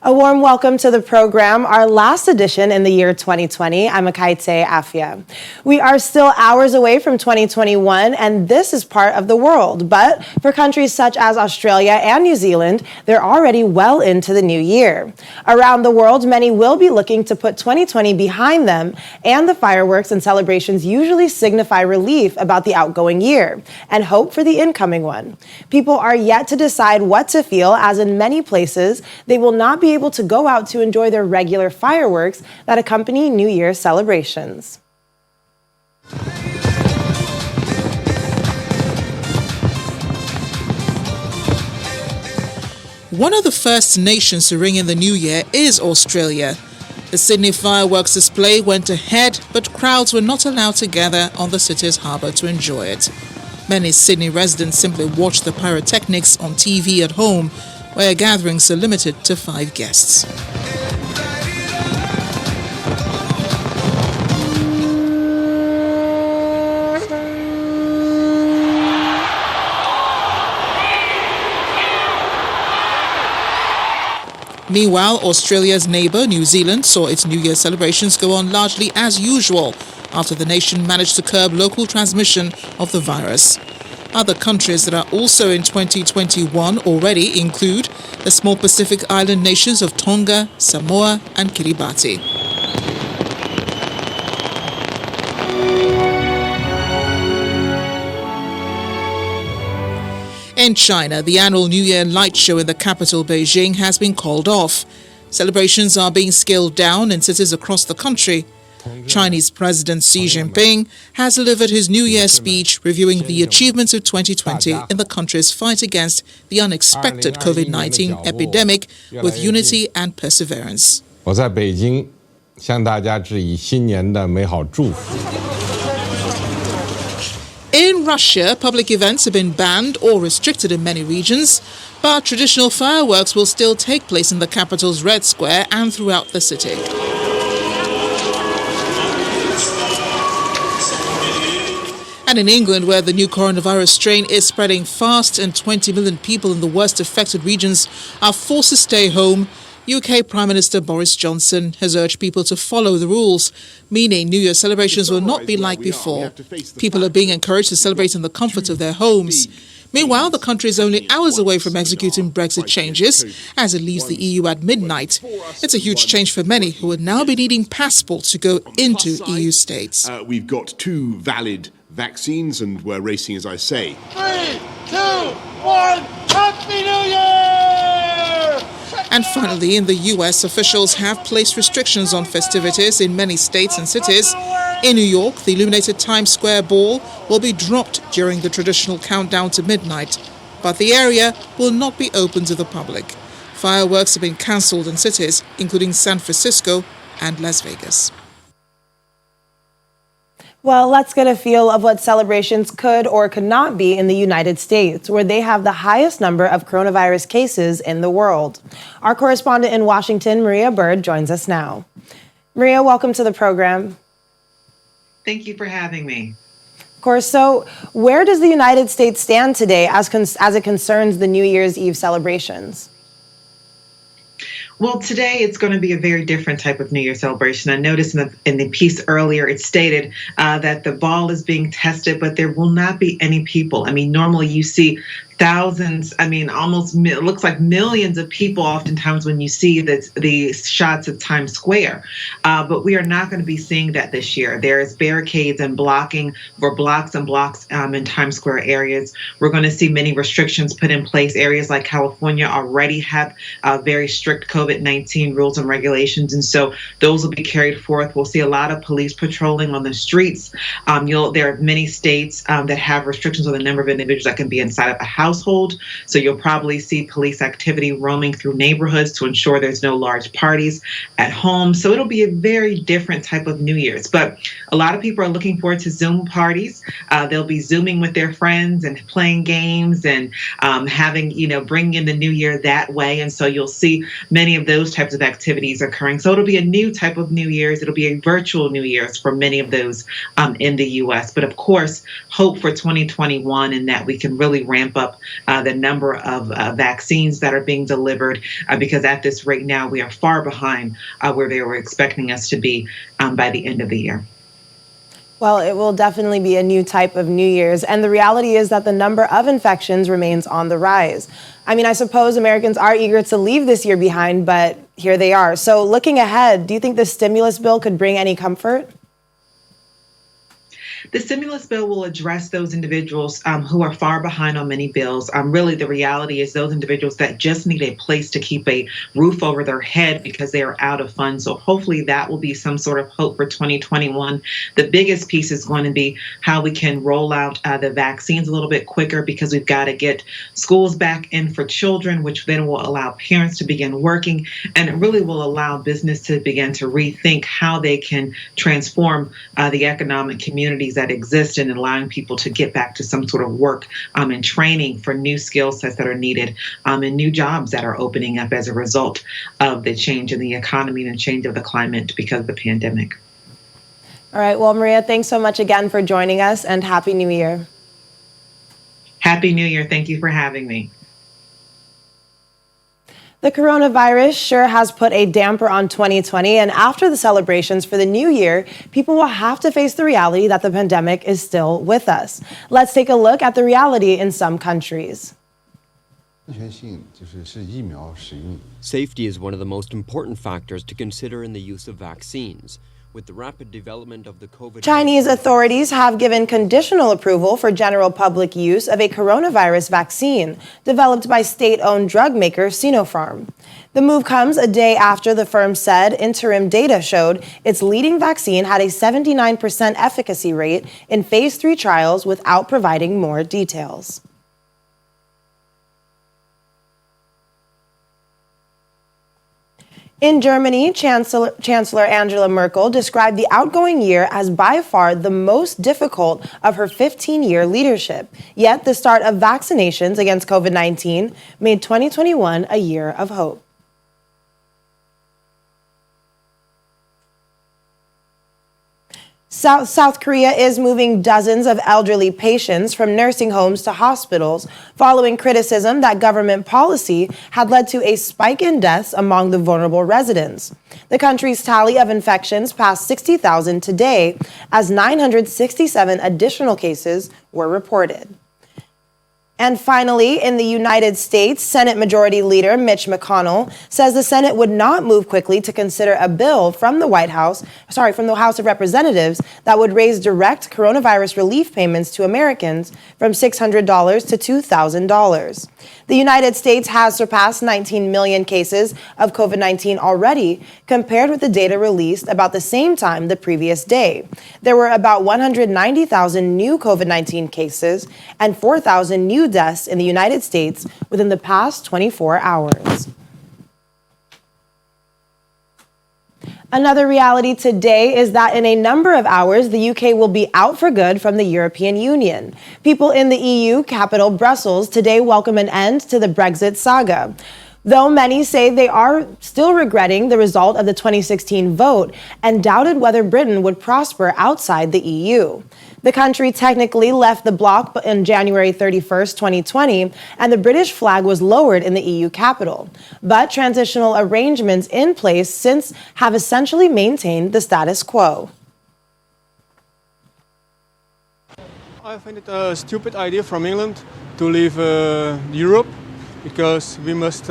A warm welcome to the program, our last edition in the year 2020. I'm Akaite Afia. We are still hours away from 2021, and this is part of the world. But for countries such as Australia and New Zealand, they're already well into the new year. Around the world, many will be looking to put 2020 behind them, and the fireworks and celebrations usually signify relief about the outgoing year and hope for the incoming one. People are yet to decide what to feel, as in many places, they will not be able to go out to enjoy their regular fireworks that accompany New Year's celebrations. One of the first nations to ring in the new year is Australia. The Sydney fireworks display went ahead, but crowds were not allowed to gather on the city's harbour to enjoy it. Many Sydney residents simply watched the pyrotechnics on TV at home, where gatherings are limited to 5 guests. Meanwhile, Australia's neighbour, New Zealand, saw its New Year celebrations go on largely as usual after the nation managed to curb local transmission of the virus. Other countries that are also in 2021 already include the small Pacific island nations of Tonga, Samoa and Kiribati. In China, the annual New Year light show in the capital, Beijing, has been called off. Celebrations are being scaled down in cities across the country. Chinese President Xi Jinping has delivered his New Year speech reviewing the achievements of 2020 in the country's fight against the unexpected COVID-19 epidemic with unity and perseverance. 我在北京向大家致以新年的美好祝福。 In Russia, public events have been banned or restricted in many regions, but traditional fireworks will still take place in the capital's Red Square and throughout the city. And in England, where the new coronavirus strain is spreading fast and 20 million people in the worst affected regions are forced to stay home, UK Prime Minister Boris Johnson has urged people to follow the rules, meaning New Year celebrations will not be like before. People are being encouraged to celebrate in the comfort of their homes. Meanwhile, the country is only hours away from executing Brexit changes as it leaves the EU at midnight. It's a huge change for many who would now be needing passports to go into EU states. We've got 2 valid vaccines and we're racing, as I say. 3, 2, 1, Happy New Year! And finally, in the US, officials have placed restrictions on festivities in many states and cities. In New York, the illuminated Times Square Ball will be dropped during the traditional countdown to midnight, but the area will not be open to the public. Fireworks have been cancelled in cities including San Francisco and Las Vegas. Well, let's get a feel of what celebrations could or could not be in the United States, where they have the highest number of coronavirus cases in the world. Our correspondent in Washington, Maria Bird, joins us now. Maria, welcome to the program. Thank you for having me. Of course. So where does the United States stand today as it concerns the New Year's Eve celebrations? Well, today it's going to be a very different type of New Year celebration. I noticed in the piece earlier, it stated that the ball is being tested, but there will not be any people. I mean, normally you see thousands, almost it looks like millions of people oftentimes when you see the shots of Times Square. But we are not going to be seeing that this year. There's barricades and blocking for blocks and blocks in Times Square areas. We're going to see many restrictions put in place. Areas like California already have very strict COVID-19 rules and regulations. And so those will be carried forth. We'll see a lot of police patrolling on the streets. There are many states that have restrictions on the number of individuals that can be inside of a household. So you'll probably see police activity roaming through neighborhoods to ensure there's no large parties at home. So it'll be a very different type of New Year's. But a lot of people are looking forward to Zoom parties. They'll be Zooming with their friends and playing games and bringing in the new year that way. And so you'll see many of those types of activities occurring. So it'll be a new type of New Year's. It'll be a virtual New Year's for many of those in the U.S. But of course, hope for 2021 and that we can really ramp up the number of vaccines that are being delivered, because at this rate now we are far behind where they were expecting us to be by the end of the year. Well, it will definitely be a new type of New Year's. And the reality is that the number of infections remains on the rise. I mean, I suppose Americans are eager to leave this year behind, but here they are. So looking ahead, do you think the stimulus bill could bring any comfort? The stimulus bill will address those individuals who are far behind on many bills. Really, the reality is those individuals that just need a place to keep a roof over their head because they are out of funds. So hopefully that will be some sort of hope for 2021. The biggest piece is going to be how we can roll out the vaccines a little bit quicker, because we've got to get schools back in for children, which then will allow parents to begin working, and it really will allow business to begin to rethink how they can transform the economic communities that exist, and allowing people to get back to some sort of work and training for new skill sets that are needed, and new jobs that are opening up as a result of the change in the economy and the change of the climate because of the pandemic. All right. Well, Maria, thanks so much again for joining us, and Happy New Year. Happy New Year. Thank you for having me. The coronavirus sure has put a damper on 2020, and after the celebrations for the new year, people will have to face the reality that the pandemic is still with us. Let's take a look at the reality in some countries. Safety is one of the most important factors to consider in the use of vaccines. With the rapid development of the COVID-19... Chinese authorities have given conditional approval for general public use of a coronavirus vaccine developed by state-owned drug maker Sinopharm. The move comes a day after the firm said interim data showed its leading vaccine had a 79% efficacy rate in phase 3 trials without providing more details. In Germany, Chancellor Angela Merkel described the outgoing year as by far the most difficult of her 15-year leadership. Yet the start of vaccinations against COVID-19 made 2021 a year of hope. South Korea is moving dozens of elderly patients from nursing homes to hospitals following criticism that government policy had led to a spike in deaths among the vulnerable residents. The country's tally of infections passed 60,000 today as 967 additional cases were reported. And finally, in the United States, Senate Majority Leader Mitch McConnell says the Senate would not move quickly to consider a bill from the House of Representatives that would raise direct coronavirus relief payments to Americans from $600 to $2,000. The United States has surpassed 19 million cases of COVID-19 already, compared with the data released about the same time the previous day. There were about 190,000 new COVID-19 cases and 4,000 new deaths in the United States within the past 24 hours. Another reality today is that in a number of hours, the UK will be out for good from the European Union. People in the EU capital, Brussels, today welcome an end to the Brexit saga. Though many say they are still regretting the result of the 2016 vote and doubted whether Britain would prosper outside the EU. The country technically left the bloc on January 31st, 2020, and the British flag was lowered in the EU capital. But transitional arrangements in place since have essentially maintained the status quo. I find it a stupid idea from England to leave Europe, because we must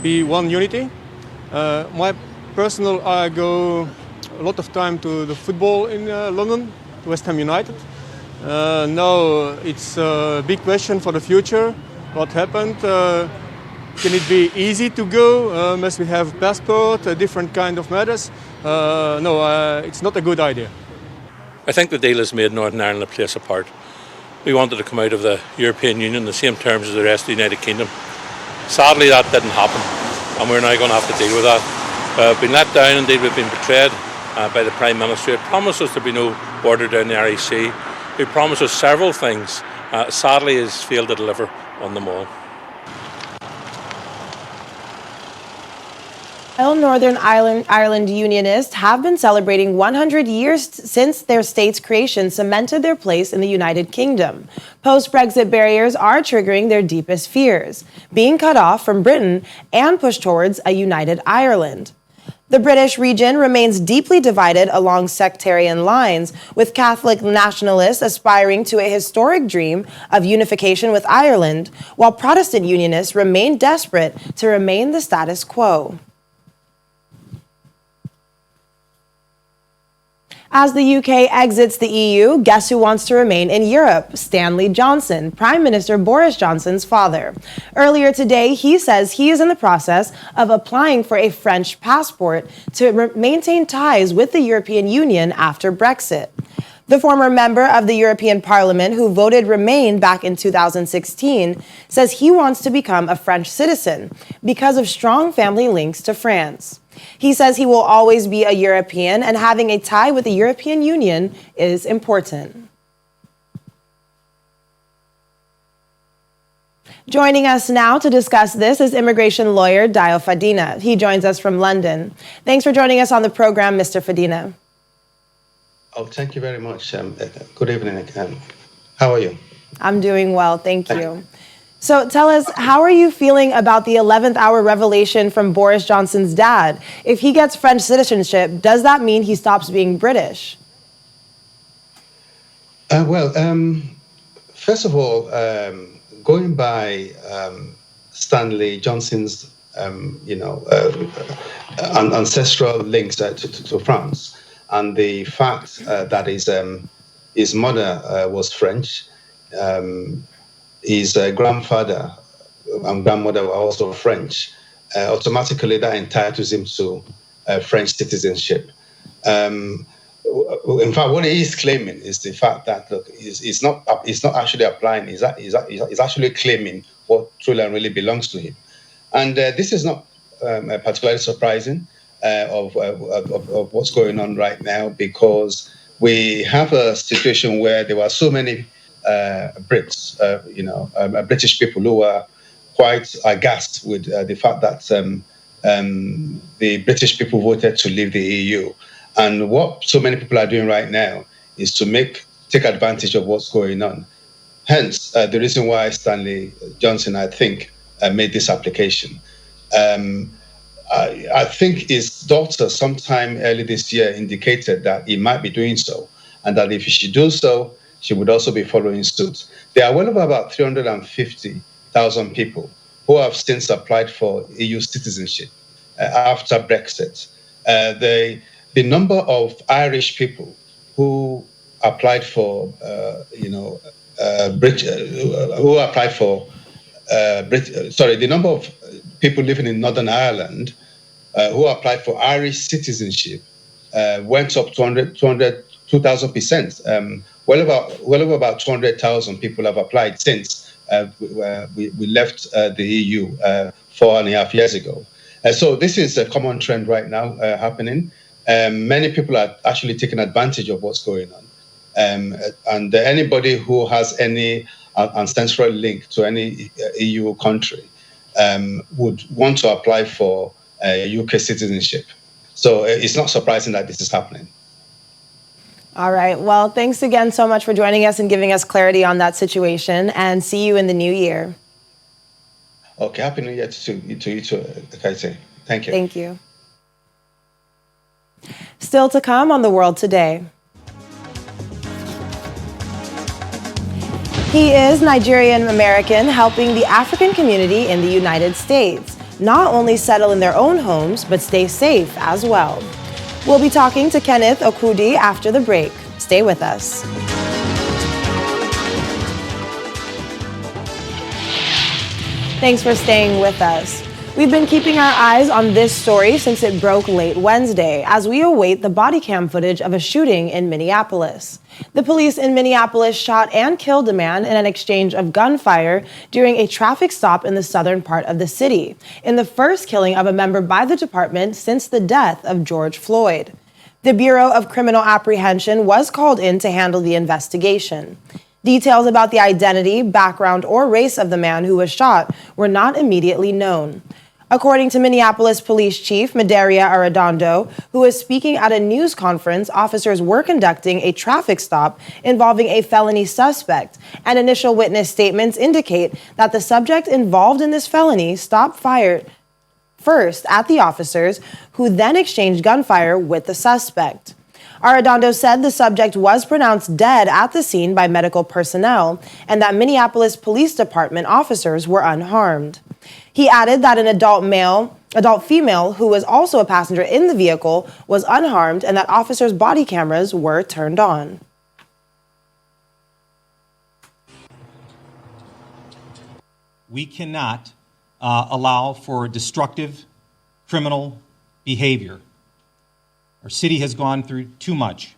be one unity. My personal, I go a lot of time to the football in London, West Ham United. Now it's a big question for the future. What happened? Can it be easy to go? Must we have passport? Different kind of matters? No, it's not a good idea. I think the deal has made Northern Ireland a place apart. We wanted to come out of the European Union on the same terms as the rest of the United Kingdom. Sadly, that didn't happen, and we're now going to have to deal with that. We've been let down, indeed we've been betrayed by the Prime Minister. He promised us there'd be no border down the REC. He promised us several things. Sadly, he has failed to deliver on them all. Northern Ireland Unionists have been celebrating 100 years since their state's creation cemented their place in the United Kingdom. Post-Brexit barriers are triggering their deepest fears, being cut off from Britain and pushed towards a united Ireland. The British region remains deeply divided along sectarian lines, with Catholic nationalists aspiring to a historic dream of unification with Ireland, while Protestant Unionists remain desperate to remain the status quo. As the UK exits the EU, guess who wants to remain in Europe? Stanley Johnson, Prime Minister Boris Johnson's father. Earlier today, he says he is in the process of applying for a French passport to maintain ties with the European Union after Brexit. The former member of the European Parliament who voted Remain back in 2016 says he wants to become a French citizen because of strong family links to France. He says he will always be a European and having a tie with the European Union is important. Joining us now to discuss this is immigration lawyer Daya Fadina. He joins us from London. Thanks for joining us on the program, Mr. Fadina. Oh, thank you very much. Good evening. How are you? I'm doing well, thank you. So tell us, how are you feeling about the 11th hour revelation from Boris Johnson's dad? If he gets French citizenship, does that mean he stops being British? First of all, going by Stanley Johnson's, ancestral links to France, and the fact that his mother was French, his grandfather and grandmother were also French, automatically that entitles him to French citizenship. In fact, what he is claiming is the fact that, look, he's not actually applying, he's actually claiming what truly and really belongs to him. And this is not particularly surprising of what's going on right now, because we have a situation where there were so many Brits, British people who were quite aghast with the fact that the British people voted to leave the EU. And what so many people are doing right now is to take advantage of what's going on. Hence, the reason why Stanley Johnson, I think, made this application. I think his daughter, sometime early this year, indicated that he might be doing so, and that if he should do so, she would also be following suit. There are well over about 350,000 people who have since applied for EU citizenship after Brexit. The number of Irish people who applied for, the number of people living in Northern Ireland who applied for Irish citizenship went up 2,000%. Well over about 200,000 people have applied since we left the EU 4.5 years ago. So this is a common trend right now happening. Many people are actually taking advantage of what's going on. And anybody who has any ancestral link to any EU country would want to apply for UK citizenship. So it's not surprising that this is happening. All right. Well, thanks again so much for joining us and giving us clarity on that situation, and see you in the new year. Okay. Happy New Year to you too, Kaite. Thank you. Thank you. Still to come on The World Today. He is Nigerian-American, helping the African community in the United States not only settle in their own homes, but stay safe as well. We'll be talking to Kenneth Okudi after the break. Stay with us. Thanks for staying with us. We've been keeping our eyes on this story since it broke late Wednesday, as we await the body cam footage of a shooting in Minneapolis. The police in Minneapolis shot and killed a man in an exchange of gunfire during a traffic stop in the southern part of the city, in the first killing of a member by the department since the death of George Floyd. The Bureau of Criminal Apprehension was called in to handle the investigation. Details about the identity, background, or race of the man who was shot were not immediately known. According to Minneapolis Police Chief Daya Arredondo, who was speaking at a news conference, officers were conducting a traffic stop involving a felony suspect, and initial witness statements indicate that the subject involved in this felony stopped fire first at the officers, who then exchanged gunfire with the suspect. Arredondo said the subject was pronounced dead at the scene by medical personnel and that Minneapolis Police Department officers were unharmed. He added that an adult female who was also a passenger in the vehicle was unharmed and that officers' body cameras were turned on. We cannot allow for destructive criminal behavior. Our city has gone through too much.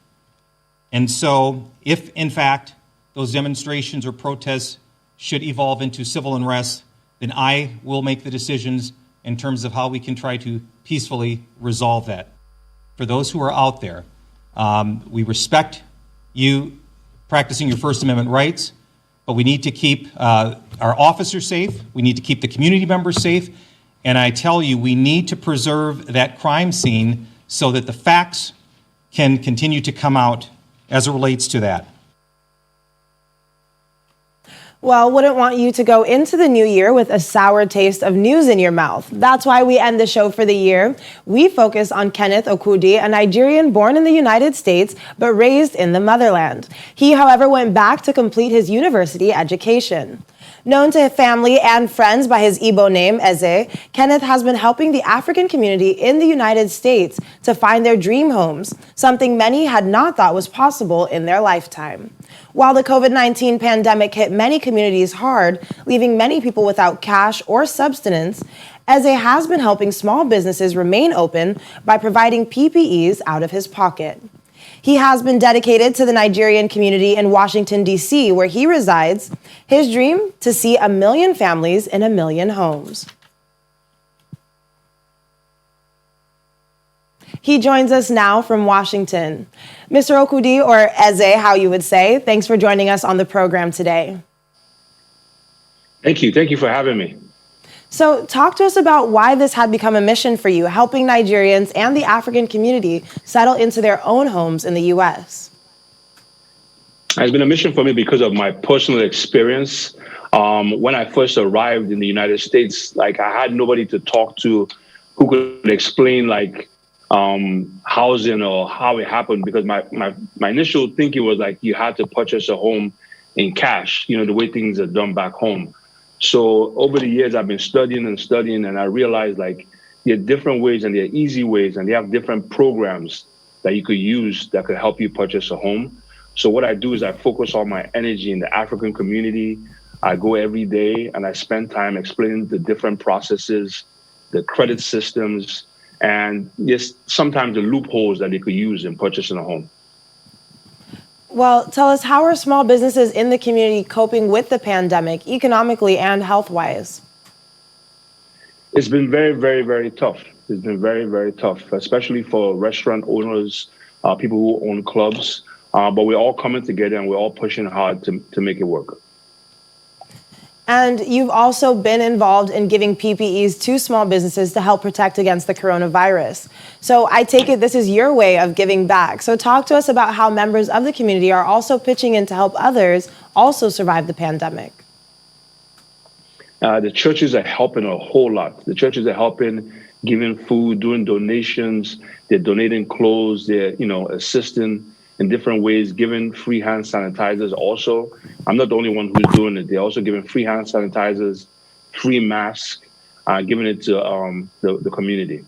And so if, in fact, those demonstrations or protests should evolve into civil unrest, then I will make the decisions in terms of how we can try to peacefully resolve that. For those who are out there, we respect you practicing your First Amendment rights, but we need to keep our officers safe, we need to keep the community members safe, and I tell you, we need to preserve that crime scene so that the facts can continue to come out as it relates to that. Well, wouldn't want you to go into the new year with a sour taste of news in your mouth. That's why we end the show for the year. We focus on Kenneth Okudi, a Nigerian born in the United States but raised in the motherland. He, however, went back to complete his university education. Known to family and friends by his Igbo name, Eze, Kenneth has been helping the African community in the United States to find their dream homes, something many had not thought was possible in their lifetime. While the COVID-19 pandemic hit many communities hard, leaving many people without cash or subsistence, Eze has been helping small businesses remain open by providing PPEs out of his pocket. He has been dedicated to the Nigerian community in Washington, D.C., where he resides. His dream, to see 1 million families in 1 million homes. He joins us now from Washington. Mr. Okudi, or Eze, how you would say, thanks for joining us on the program today. Thank you. Thank you for having me. So talk to us about why this had become a mission for you, helping Nigerians and the African community settle into their own homes in the U.S. It's been a mission for me because of my personal experience. When I first arrived in the United States, I had nobody to talk to who could explain housing or how it happened, because my initial thinking was you had to purchase a home in cash, the way things are done back home. So over the years, I've been studying, and I realized there are different ways and there are easy ways, and they have different programs that you could use that could help you purchase a home. So what I do is I focus all my energy in the African community. I go every day and I spend time explaining the different processes, the credit systems, and just sometimes the loopholes that they could use in purchasing a home. Well, tell us, how are small businesses in the community coping with the pandemic, economically and health-wise? It's been very, very, very tough. It's been very, very tough, especially for restaurant owners, people who own clubs. But we're all coming together and we're all pushing hard to make it work. And you've also been involved in giving PPEs to small businesses to help protect against the coronavirus. So I take it this is your way of giving back. So talk to us about how members of the community are also pitching in to help others also survive the pandemic. The churches are helping a whole lot. The churches are helping, giving food, doing donations. They're donating clothes. They're, assisting in different ways, giving free hand sanitizers also. I'm not the only one who's doing it. They're also giving free hand sanitizers, free masks, giving it to the community.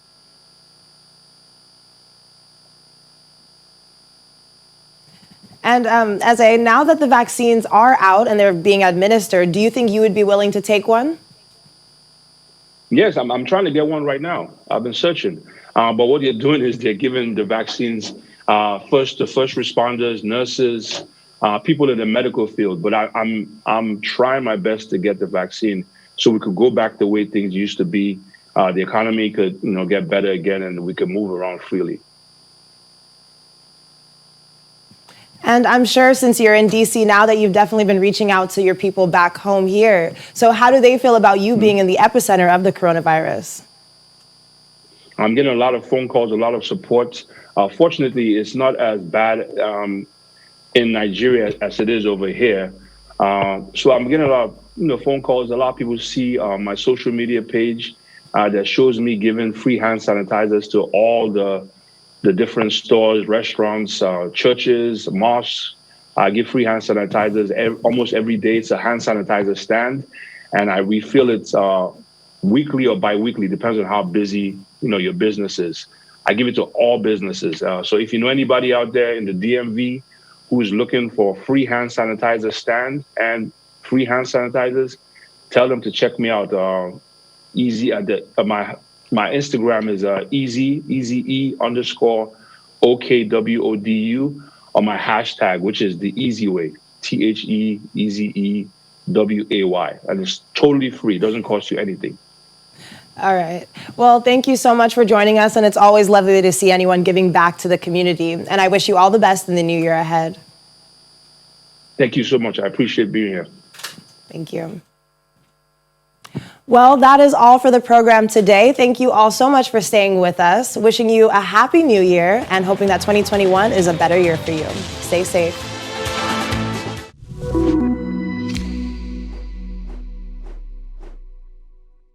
And now that the vaccines are out and they're being administered, do you think you would be willing to take one? Yes, I'm trying to get one right now. I've been searching. But what they're doing is they're giving the vaccines first to first responders, nurses, people in the medical field. But I'm trying my best to get the vaccine so we could go back the way things used to be. The economy could, get better again, and we could move around freely. And I'm sure since you're in D.C. now that you've definitely been reaching out to your people back home here. So how do they feel about you being in the epicenter of the coronavirus? I'm getting a lot of phone calls, a lot of support. Fortunately, it's not as bad in Nigeria as it is over here. So I'm getting a lot of phone calls. A lot of people see my social media page that shows me giving free hand sanitizers to all the different stores, restaurants, churches, mosques. I give free hand sanitizers almost every day. It's a hand sanitizer stand, and I refill it weekly or bi-weekly, depends on how busy your business is. I give it to all businesses. So if you know anybody out there in the DMV who's looking for free hand sanitizer stand and free hand sanitizers, tell them to check me out. Easy at my Instagram is easy_OKWODU, or my hashtag, which is the easy way, THEEZEWAY, and it's totally free. It doesn't cost you anything. All right. Well, thank you so much for joining us, and it's always lovely to see anyone giving back to the community. And I wish you all the best in the new year ahead. Thank you so much. I appreciate being here. Thank you. Well, that is all for the program today. Thank you all so much for staying with us. Wishing you a happy new year and hoping that 2021 is a better year for you. Stay safe.